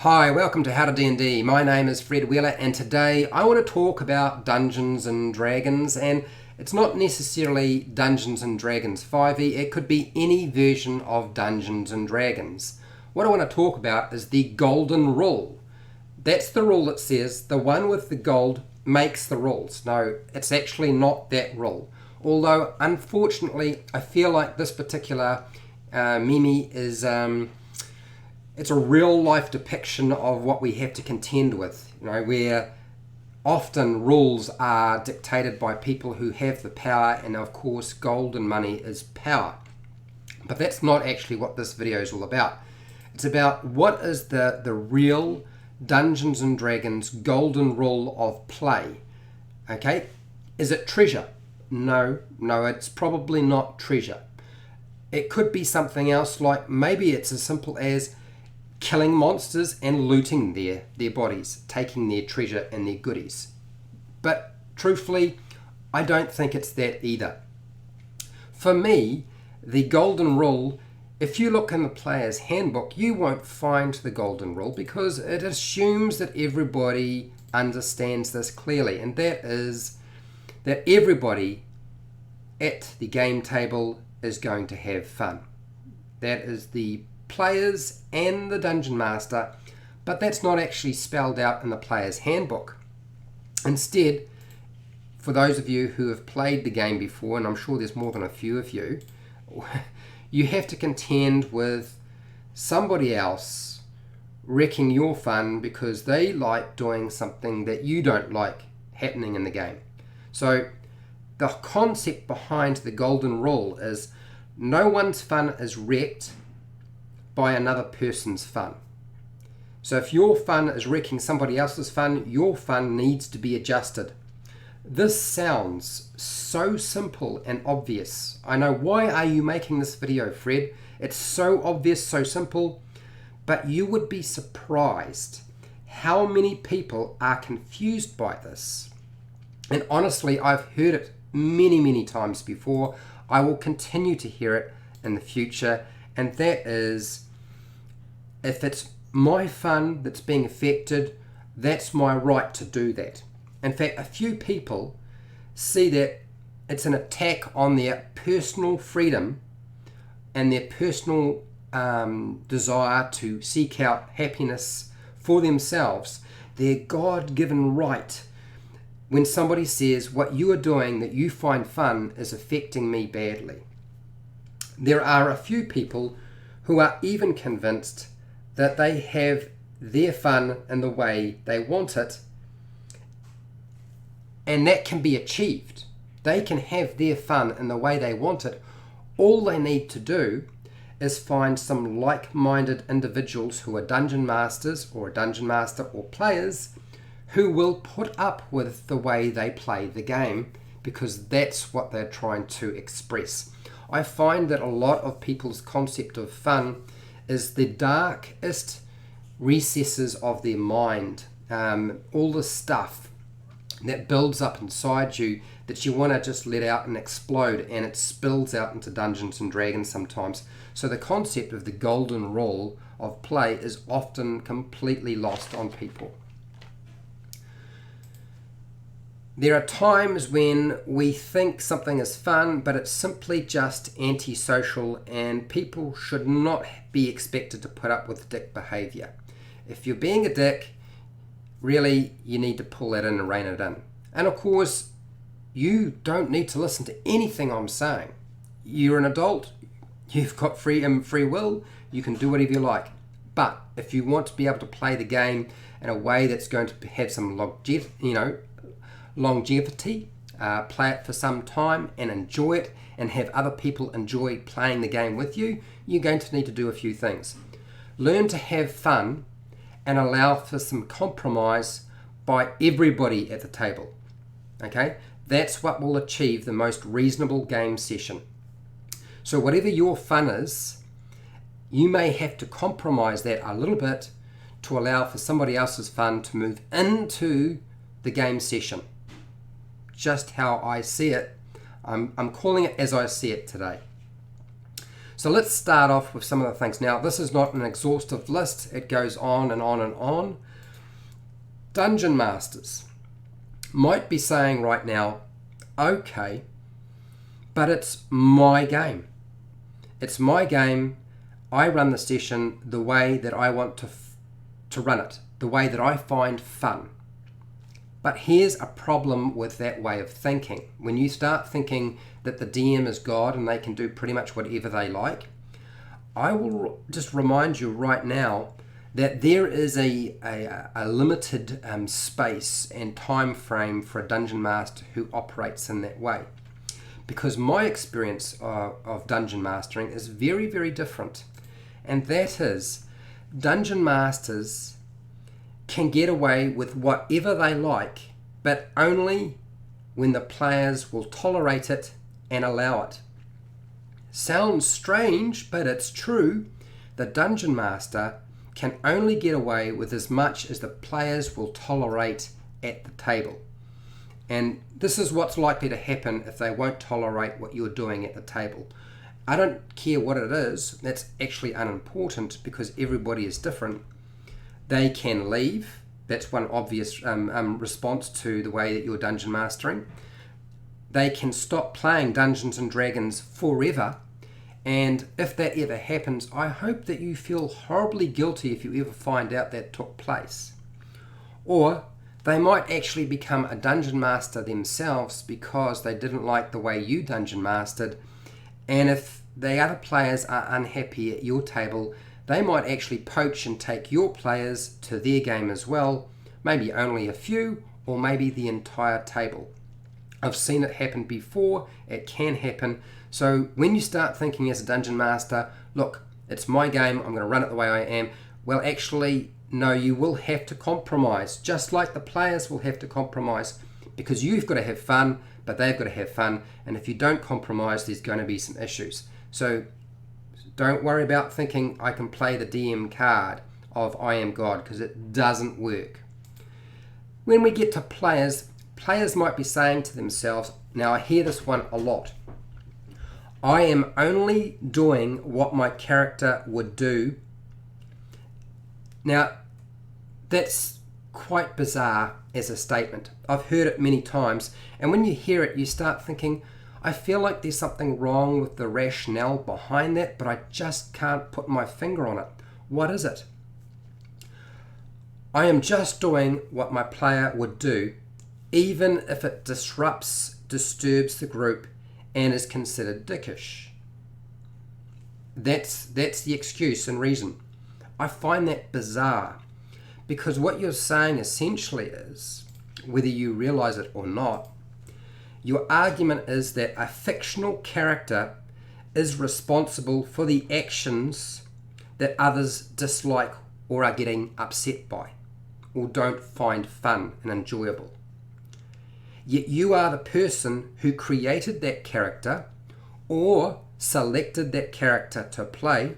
Hi, welcome to HowtoDandD. My name is Fred Wheeler and today I want to talk about Dungeons and Dragons, and it's not necessarily Dungeons and Dragons 5e, it could be any version of Dungeons and Dragons. What I want to talk about is the golden rule. That's the rule that says the one with the gold makes the rules. No, it's actually not that rule. Although, unfortunately, I feel like this particular meme is... it's a real life depiction of what we have to contend with, where often rules are dictated by people who have the power, and of course gold and money is power. But that's not actually what this video is all about. It's about what is the real Dungeons and Dragons golden rule of play. Okay? Is it treasure? No, it's probably not treasure. It could be something else, like maybe it's as simple as killing monsters and looting their bodies, taking their treasure and their goodies. But truthfully, I don't think it's that either. For me, the golden rule, if you look in the player's handbook, you won't find the golden rule because it assumes that everybody understands this clearly, and that is that everybody at the game table is going to have fun. That is the players and the dungeon master, but that's not actually spelled out in the player's handbook. Instead, for those of you who have played the game before, and I'm sure there's more than a few of you, you have to contend with somebody else wrecking your fun because they like doing something that you don't like happening in the game. So the concept behind the golden rule is no one's fun is wrecked by another person's fun. So if your fun is wrecking somebody else's fun, your fun needs to be adjusted. This sounds so simple and obvious. I know, why are you making this video, Fred? It's so obvious, so simple, but you would be surprised how many people are confused by this. And honestly, I've heard it many times before. I will continue to hear it in the future, and that is, if it's my fun that's being affected, that's my right to do that. In fact, a few people see that it's an attack on their personal freedom and their personal desire to seek out happiness for themselves, their God-given right, when somebody says what you are doing that you find fun is affecting me badly. There are a few people who are even convinced that they have their fun in the way they want it, and that can be achieved. They can have their fun in the way they want it. All they need to do is find some like-minded individuals who are dungeon masters or a dungeon master or players who will put up with the way they play the game, because that's what they're trying to express. I find that a lot of people's concept of fun is the darkest recesses of their mind, all the stuff that builds up inside you that you want to just let out and explode, and it spills out into Dungeons and Dragons sometimes. So the concept of the golden rule of play is often completely lost on people. There are times when we think something is fun, but it's simply just antisocial, and people should not be expected to put up with dick behavior. If you're being a dick, really, you need to pull that in and rein it in. And of course, you don't need to listen to anything I'm saying. You're an adult, you've got free will, you can do whatever you like. But if you want to be able to play the game in a way that's going to have some longevity, play it for some time and enjoy it, and have other people enjoy playing the game with you, you're going to need to do a few things. Learn to have fun and allow for some compromise by everybody at the table. Okay? That's what will achieve the most reasonable game session. So whatever your fun is, you may have to compromise that a little bit to allow for somebody else's fun to move into the game session. Just how I see it. I'm calling it as I see it today. So let's start off with some of the things. Now, this is not an exhaustive list. It goes on and on and on. Dungeon masters might be saying right now, okay, but it's my game. It's my game. I run the session the way that I want to run it, the way that I find fun. But here's a problem with that way of thinking. When you start thinking that the DM is God and they can do pretty much whatever they like, I will just remind you right now that there is a limited space and time frame for a dungeon master who operates in that way. Because my experience of dungeon mastering is very, very different. And that is, dungeon masters can get away with whatever they like, but only when the players will tolerate it and allow it. Sounds strange, but it's true. The dungeon master can only get away with as much as the players will tolerate at the table. And this is what's likely to happen if they won't tolerate what you're doing at the table. I don't care what it is. That's actually unimportant because everybody is different. They can leave. That's one obvious response to the way that you're dungeon mastering. They can stop playing Dungeons and Dragons forever. And if that ever happens, I hope that you feel horribly guilty if you ever find out that took place. Or they might actually become a dungeon master themselves because they didn't like the way you dungeon mastered. And if the other players are unhappy at your table, they might actually poach and take your players to their game as well, maybe only a few, or maybe the entire table. I've seen it happen before, it can happen. So when you start thinking as a dungeon master, look, it's my game, I'm going to run it the way I am, well actually, no, you will have to compromise, just like the players will have to compromise, because you've got to have fun, but they've got to have fun, and if you don't compromise, there's going to be some issues. So don't worry about thinking I can play the DM card of I am God, because it doesn't work. When we get to players might be saying to themselves, now I hear this one a lot, I am only doing what my character would do. Now, that's quite bizarre as a statement. I've heard it many times, and when you hear it, you start thinking, I feel like there's something wrong with the rationale behind that, but I just can't put my finger on it. What is it? I am just doing what my player would do, even if it disturbs the group and is considered dickish. That's the excuse and reason. I find that bizarre, because what you're saying essentially is, whether you realize it or not, your argument is that a fictional character is responsible for the actions that others dislike or are getting upset by, or don't find fun and enjoyable. Yet you are the person who created that character or selected that character to play,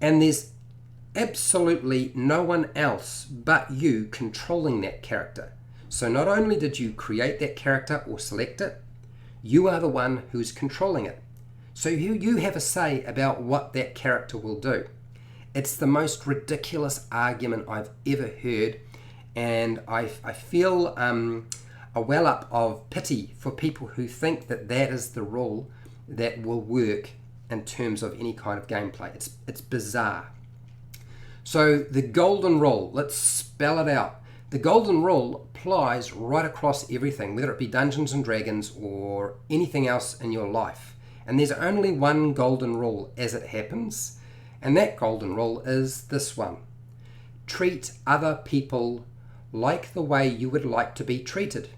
and there's absolutely no one else but you controlling that character. So not only did you create that character or select it, you are the one who's controlling it. So you have a say about what that character will do. It's the most ridiculous argument I've ever heard, and I feel a well-up of pity for people who think that that is the rule that will work in terms of any kind of gameplay. It's bizarre. So the golden rule, let's spell it out. The golden rule applies right across everything, whether it be Dungeons and Dragons or anything else in your life. And there's only one golden rule as it happens, and that golden rule is this one. Treat other people like the way you would like to be treated,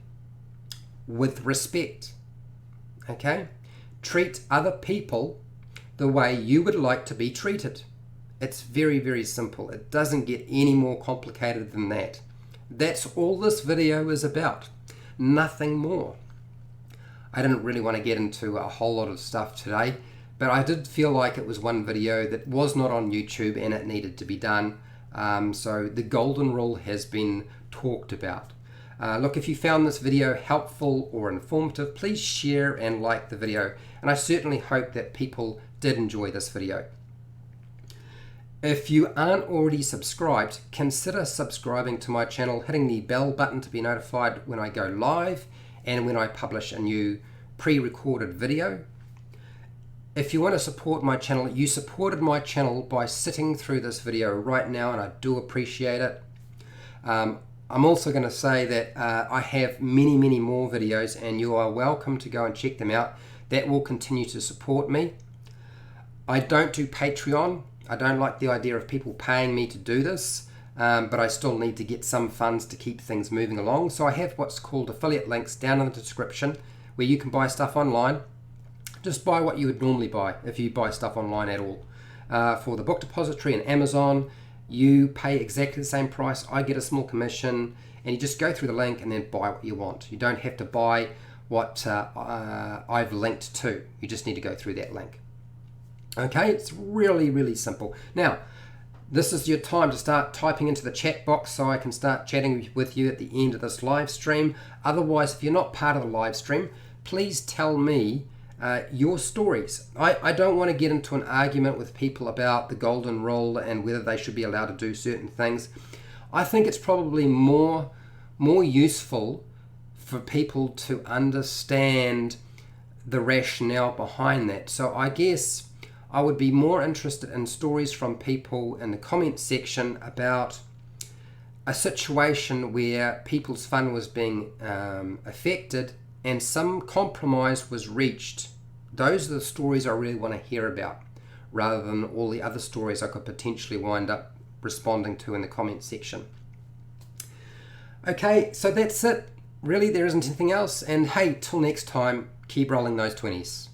with respect. Okay? Treat other people the way you would like to be treated. It's very, very simple. It doesn't get any more complicated than that. That's all this video is about. Nothing more. I didn't really want to get into a whole lot of stuff today, but I did feel like it was one video that was not on YouTube and it needed to be done. So the golden rule has been talked about. Look, if you found this video helpful or informative, please share and like the video. And I certainly hope that people did enjoy this video. If you aren't already subscribed, consider subscribing to my channel, hitting the bell button to be notified when I go live and when I publish a new pre-recorded video. If you want to support my channel, you supported my channel by sitting through this video right now, and I do appreciate it. I'm also going to say that I have many more videos, and you are welcome to go and check them out. That will continue to support me. I don't do Patreon. I don't like the idea of people paying me to do this, but I still need to get some funds to keep things moving along. So I have what's called affiliate links down in the description where you can buy stuff online. Just buy what you would normally buy if you buy stuff online at all. For the book depository and Amazon, you pay exactly the same price. I get a small commission, and you just go through the link and then buy what you want. You don't have to buy what I've linked to. You just need to go through that link. Okay, it's really simple. Now, this is your time to start typing into the chat box so I can start chatting with you at the end of this live stream. Otherwise, if you're not part of the live stream, please tell me your stories. I don't want to get into an argument with people about the golden rule and whether they should be allowed to do certain things. I think it's probably more useful for people to understand the rationale behind that. So I guess I would be more interested in stories from people in the comments section about a situation where people's fun was being affected and some compromise was reached. Those are the stories I really want to hear about, rather than all the other stories I could potentially wind up responding to in the comments section. Okay, so that's it. Really, there isn't anything else. And hey, till next time, keep rolling those 20s.